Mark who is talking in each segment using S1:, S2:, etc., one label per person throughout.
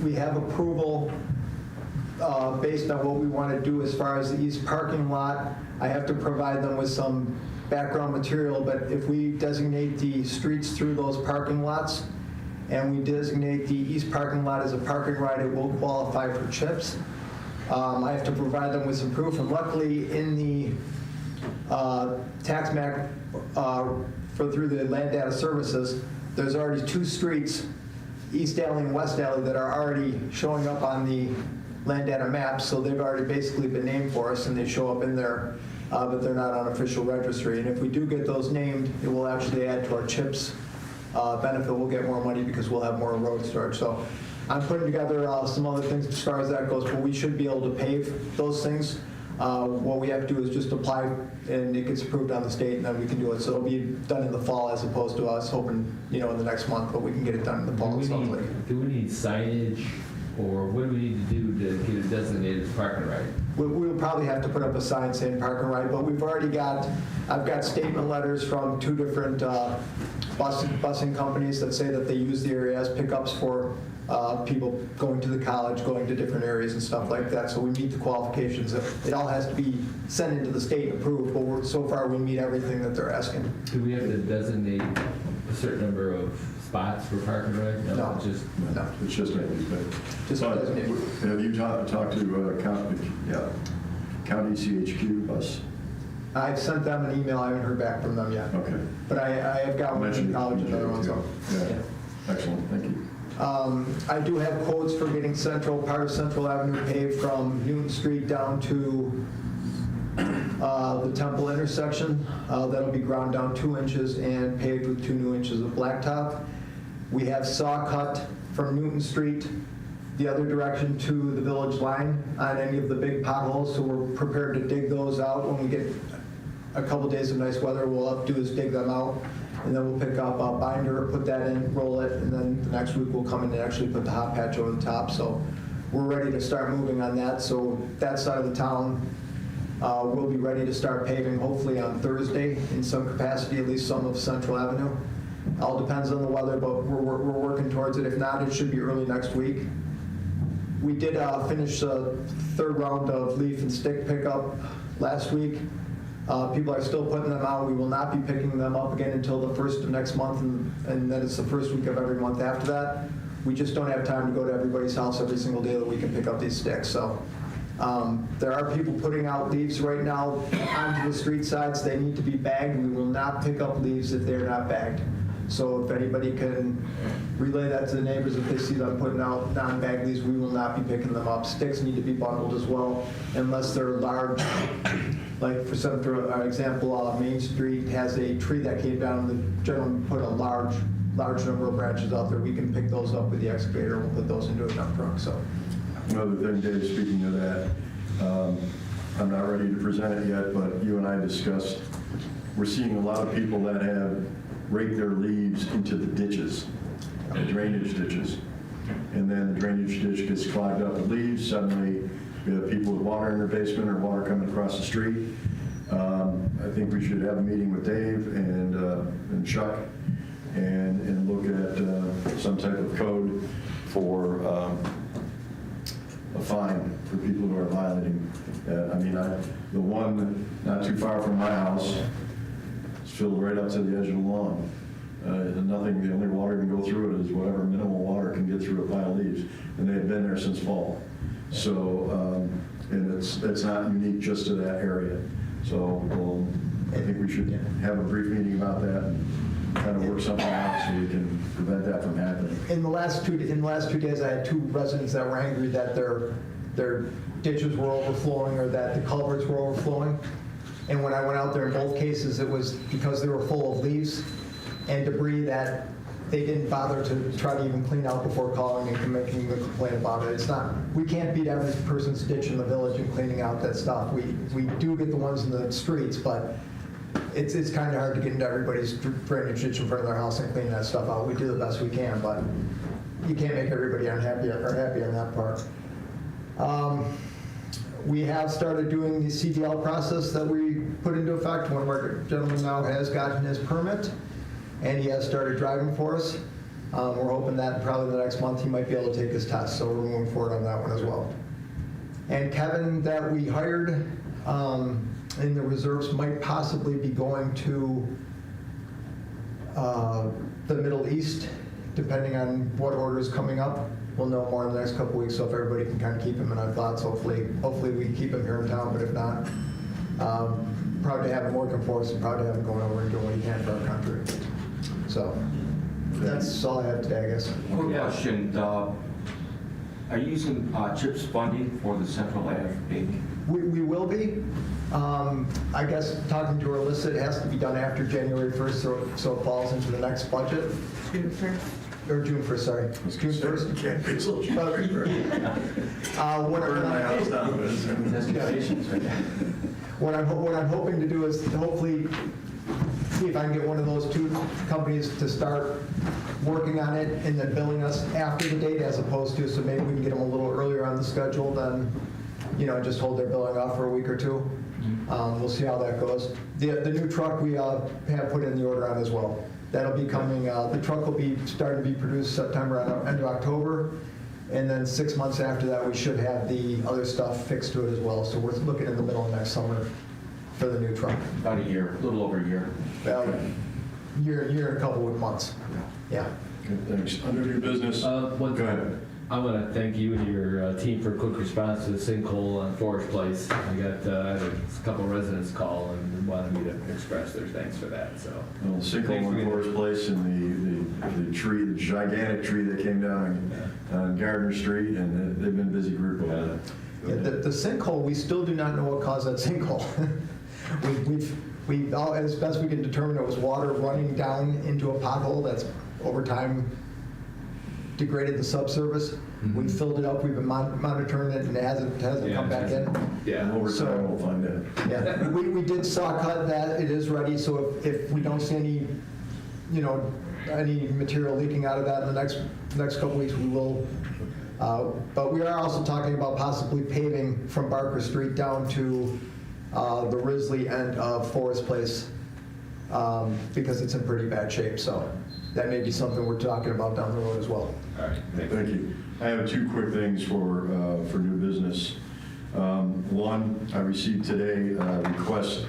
S1: We have approval based on what we want to do as far as the east parking lot. I have to provide them with some background material, but if we designate the streets through those parking lots and we designate the east parking lot as a parking right, it will qualify for CHIPS. I have to provide them with some proof, and luckily in the tax map through the land data services, there's already 2 streets, East Alley and West Alley, that are already showing up on the land data maps, so they've already basically been named for us and they show up in there, but they're not on official registry. And if we do get those named, it will actually add to our CHIPS benefit. We'll get more money because we'll have more road storage. So I'm putting together some other things as far as that goes, but we should be able to pave those things. What we have to do is just apply, and it gets approved on the state, and then we can do it. So it'll be done in the fall as opposed to us hoping, in the next month, but we can get it done in the fall.
S2: Do we need signage, or what do we need to do to get it designated as parking right?
S1: We'll probably have to put up a sign saying parking right, but we've already I've got statement letters from 2 different busing companies that say that they use the area as pickups for people going to the college, going to different areas and stuff like that. So we meet the qualifications. It all has to be sent into the state and approved, but so far we meet everything that they're asking.
S2: Do we have to designate a certain number of spots for parking right?
S1: No.
S2: It's just
S1: Just designate.
S3: Have you talked to County CHQ bus?
S1: I've sent them an email. I haven't heard back from them yet.
S3: Okay.
S1: But I have got one in college and another one. So.
S3: Yeah. Excellent. Thank you.
S1: I do have quotes for getting part of Central Avenue paved from Newton Street down to the Temple intersection. That'll be ground down 2 inches and paved with 2 new inches of blacktop. We have saw cut from Newton Street the other direction to the village line on any of the big potholes, so we're prepared to dig those out. When we get a couple days of nice weather, what we'll do is dig them out, and then we'll pick up a binder, put that in, roll it, and then the next week we'll come in and actually put the hot patch over the top. So we're ready to start moving on that. So that side of the town we'll be ready to start paving hopefully on Thursday in some capacity, at least some of Central Avenue. All depends on the weather, but we're working towards it. If not, it should be early next week. We did finish the 3rd round of leaf and stick pickup last week. People are still putting them out. We will not be picking them up again until the 1st of next month, and then it's the 1st week of every month after that. We just don't have time to go to everybody's house every single day that we can pick up these sticks. So there are people putting out leaves right now onto the street sides. They need to be bagged. We will not pick up leaves if they're not bagged. So if anybody can relay that to the neighbors, if they see them putting out non-bagged leaves, we will not be picking them up. Sticks need to be bundled as well, unless they're large. Like for example, Main Street has a tree that came down. The gentleman put a large number of branches out there. We can pick those up with the excavator and we'll put those into a dump truck. So.
S3: Another thing, Dave, speaking of that, I'm not ready to present it yet, but you and I discussed, we're seeing a lot of people that have raked their leaves into the ditches, the drainage ditches. And then the drainage ditch gets clogged up with leaves. Suddenly, we have people with water in their basement or water coming across the street. I think we should have a meeting with Dave and Chuck and look at some type of code for a fine for people who are violating that. The one not too far from my house is filled right up to the edge of the lawn. The only water can go through it is whatever minimal water can get through a pile of leaves, and they've been there since fall. So, and it's not unique just to that area. So I think we should have a brief meeting about that and kind of work something out so we can prevent that from happening.
S1: In the last 2 days, I had 2 residents that were angry that their ditches were overflowing or that the culverts were overflowing. And when I went out there, in both cases, it was because they were full of leaves and debris that they didn't bother to try to even clean out before calling and making a complaint about it. We can't beat every person's ditch in the village and cleaning out that stuff. We do get the ones in the streets, but it's kind of hard to get into everybody's drainage ditch in front of their house and clean that stuff out. We do the best we can, but you can't make everybody unhappy or happy on that part. We have started doing the CDL process that we put into effect. One of our gentlemen now has gotten his permit, and he has started driving for us. We're hoping that probably the next month he might be able to take his test, so we're moving forward on that one as well. And Kevin that we hired in the reserves might possibly be going to the Middle East, depending on what order is coming up. We'll know more in the next couple weeks, so if everybody can kind of keep him in our thoughts, hopefully we can keep him here in town, but if not, proud to have him working for us and proud to have him going over and doing what he can for our country. So that's all I have today, I guess.
S4: Quick question, are you using CHIPS funding for the Central Ave paving?
S1: We will be. I guess talking to Alyssa, it has to be done after January 1st, so it falls into the next budget.
S5: June 1st.
S1: Or June 1st, sorry. June 1st.
S3: Can't be so cheap.
S1: When
S3: Burn my house down, but it's-
S1: What I'm hoping to do is to hopefully see if I can get one of those two companies to start working on it and then billing us after the date as opposed to, so maybe we can get them a little earlier on the schedule than, just hold their billing off for a week or two. We'll see how that goes. The new truck we have put in the order on as well. That'll be coming, the truck will be starting to be produced September, end of October. And then 6 months after that, we should have the other stuff fixed to it as well. So we're looking in the middle of next summer for the new truck.
S4: About a year, a little over a year.
S1: Well, year and a couple of months. Yeah.
S3: Good, thanks. Under new business,
S2: One
S3: go ahead.
S2: thing, I want to thank you and your team for quick response to the sinkhole on Forest Place. I had a couple residents call and wanted me to express their thanks for that, so.
S3: Well, sinkhole in Forest Place and the tree, the gigantic tree that came down on Gardner Street, and they've been a busy group over
S1: Yeah,
S3: that.
S1: the sinkhole, we still do not know what caused that sinkhole. As best we can determine, it was water running down into a pothole that's over time degraded the subsurface. We filled it up, we've been monitoring it, and it hasn't come back in.
S2: Yeah.
S3: And over
S1: So-
S3: time, we'll find out.
S1: Yeah, we did saw cut that, it is ready, so if we don't see any, any material leaking out of that in the next couple weeks, we will. But we are also talking about possibly paving from Barker Street down to the Risley end of Forest Place, because it's in pretty bad shape, so that may be something we're talking about down the road as well.
S2: All right, thank you.
S3: Thank you. I have two quick things for new business. One, I received today a request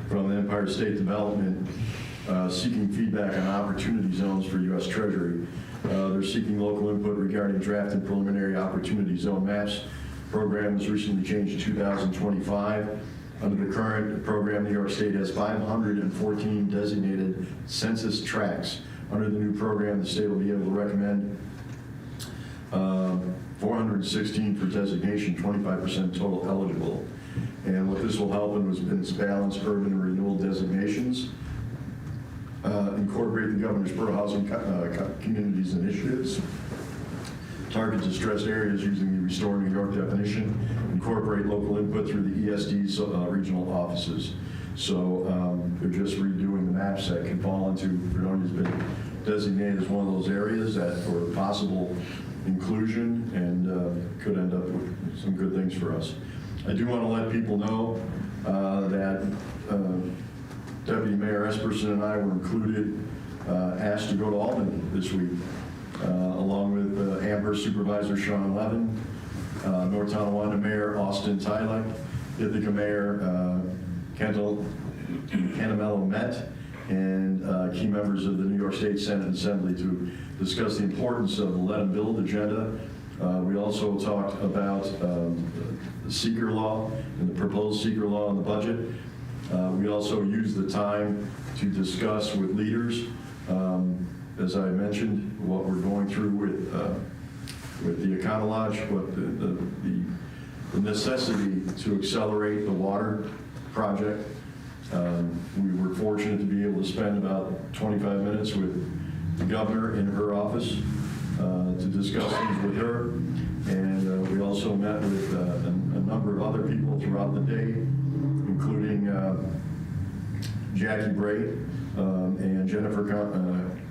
S3: from the Empire State Development seeking feedback on opportunity zones for U.S. Treasury. They're seeking local input regarding draft and preliminary opportunity zone maps. Program was recently changed to 2025. Under the current program, New York State has 514 designated census tracts. Under the new program, the state will be able to recommend 416 for designation, 25% total eligible. And what this will help in is balance urban and renewal designations, incorporate the Governor's Borough Housing Communities Initiatives, target distressed areas using the Restore New York definition, incorporate local input through the ESD's regional offices. So they're just redoing the maps that can fall into, Fredonia's been designated as one of those areas that for possible inclusion and could end up with some good things for us. I do want to let people know that Deputy Mayor Esperson and I were included, asked to go to Albany this week, along with Amherst Supervisor Sean Levin, North Tonawanda Mayor Austin Tylek, Ithaca Mayor Cantamello Met, and key members of the New York State Senate and Assembly to discuss the importance of the Let 'em Build agenda. We also talked about the seeker law and the proposed seeker law in the budget. We also used the time to discuss with leaders, as I mentioned, what we're going through with the Econolodge, what the necessity to accelerate the water project. We were fortunate to be able to spend about 25 minutes with the governor in her office to discuss things with her. And we also met with a number of other people throughout the day, including Jackie Bray and Jennifer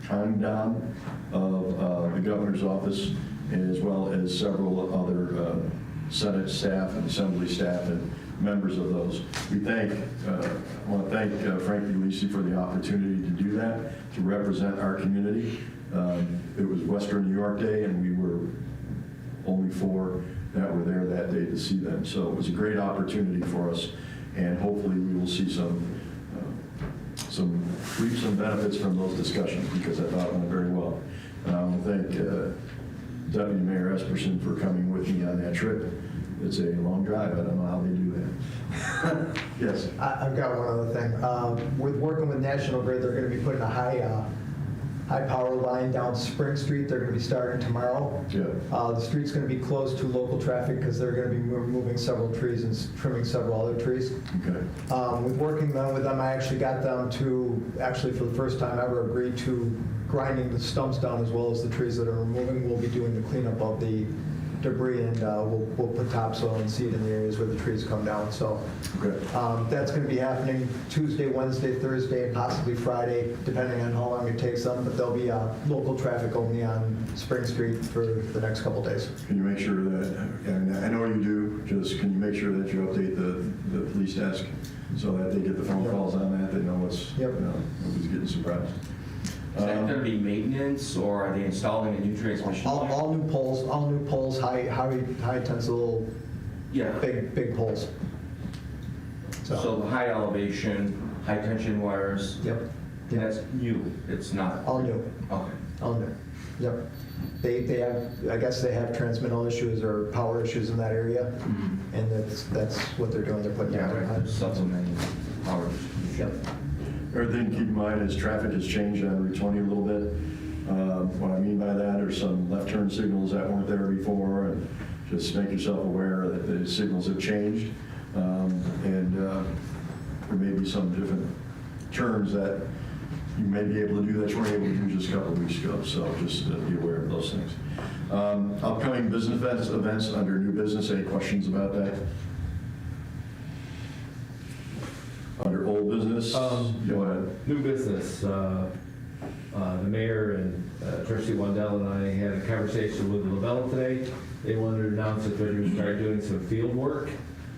S3: Condon of the governor's office, as well as several other Senate staff and Assembly staff and members of those. I want to thank Frank Ulisi for the opportunity to do that, to represent our community. It was Western New York Day, and we were only 4 that were there that day to see them. So it was a great opportunity for us, and hopefully we will see reap some benefits from those discussions, because I thought it went very well. And I want to thank Deputy Mayor Esperson for coming with me on that trip. It's a long drive. I don't know how they do that. Yes.
S1: I've got one other thing. With working with National Grid, they're going to be putting a high power line down Spring Street. They're going to be starting tomorrow.
S3: Yeah.
S1: The street's going to be closed to local traffic because they're going to be removing several trees and trimming several other trees.
S3: Okay.
S1: With working with them, I actually got them to, actually for the first time ever, agree to grinding the stumps down as well as the trees that are removing. We'll be doing the cleanup of the debris, and we'll put topsoil and seed in the areas where the trees come down. So
S3: Okay.
S1: that's going to be happening Tuesday, Wednesday, Thursday, and possibly Friday, depending on how long it takes them. But there'll be local traffic only on Spring Street for the next couple days.
S3: Can you make sure that, and I know you do, just can you make sure that you update the police desk so that they get the phone calls on that, they know what's,
S1: Yep.
S3: nobody's getting surprised.
S4: Is that going to be maintenance, or are they installing a new transmission line?
S1: All new poles, high tensile,
S4: Yeah.
S1: big poles.
S4: So the high elevation, high tension wires,
S1: Yep,
S4: and that's new, it's not?
S1: all new.
S4: Okay.
S1: Oh, no. Yep. They have, I guess they have transmittal issues or power issues in that area, and that's what they're doing. They're putting
S4: Yeah,
S1: down.
S4: right, supplementing power distribution.
S1: Yep.
S3: Everything to keep in mind is traffic has changed on Route 20 a little bit. What I mean by that are some left turn signals that weren't there before, and just make yourself aware that the signals have changed. And there may be some different turns that you may be able to do that you weren't able to do just a couple of weeks ago, so just be aware of those things. Upcoming business events under new business, any questions about that? Under old business, go ahead.
S2: New business, the mayor and Trustee Wandell and I had a conversation with LaBelle today. They wanted to announce that they're going to start doing some field work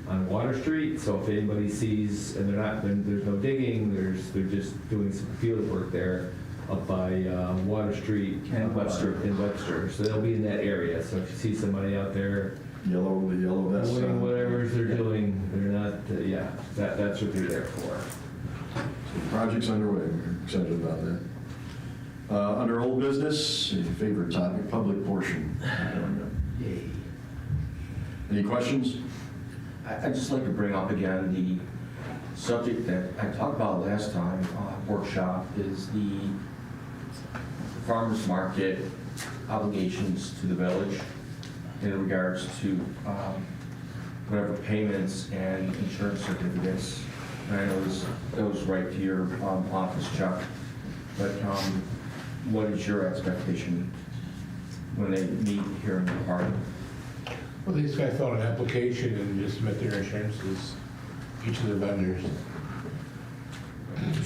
S2: on Water Street. So if anybody sees, and there's no digging, they're just doing some field work there up by Water Street.
S4: And Webster.
S2: In Webster. So they'll be in that area. So if you see somebody out there
S3: The yellow vest.
S2: doing whatever they're doing, they're not, that's what they're there for.
S3: Project's underway. We're excited about that. Under old business, your favorite topic, public portion. Any questions?
S4: I'd just like to bring up again the subject that I talked about last time, workshop, is the farmer's market obligations to the village in regards to whatever payments and insurance certificates. And I know this goes right to your office, Chuck, but what is your expectation when they meet here in the park?
S5: Well, these guys fill out an application and just submit their insurances, each of the vendors.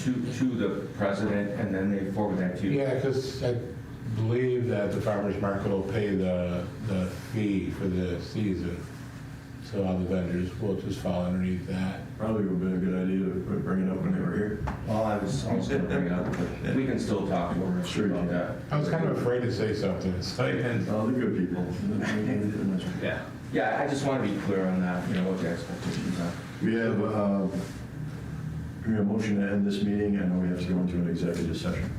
S4: To the president, and then they forward that to you?
S5: Yeah, because I believe that the farmer's market will pay the fee for the season. So all the vendors will just fall underneath that.
S3: Probably would have been a good idea to bring it up when they were here.
S4: Well, I was going to bring it up, but we can still talk more
S3: Sure,
S4: about that.
S5: I was kind of afraid to say something. So
S3: Oh, they're good people.
S2: Yeah.
S4: Yeah, I just want to be clear on that, what the expectations are.
S3: We have a motion to end this meeting, and we have to go into an executive session.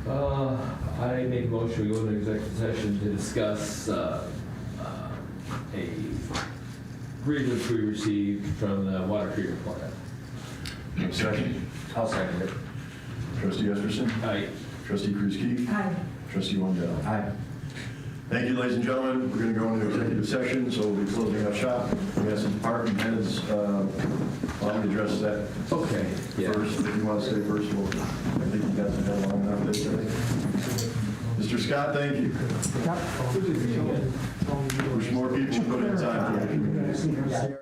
S2: I make a motion, we go into executive session to discuss a grievance we received from the water treatment plant.
S3: Second.
S4: I'll second it.
S3: Trustee Esperson?
S2: Aye.
S3: Trustee Krusky?
S6: Aye.
S3: Trustee Wandell?
S4: Aye.
S3: Thank you, ladies and gentlemen. We're going to go into executive session, so we'll be closing up shop. We have some department heads. Why don't we address that
S2: Okay, yeah.
S3: first? If you want to stay first, well, I think you guys have had long enough this today. Mr. Scott, thank you. Wish more people put in time for the community.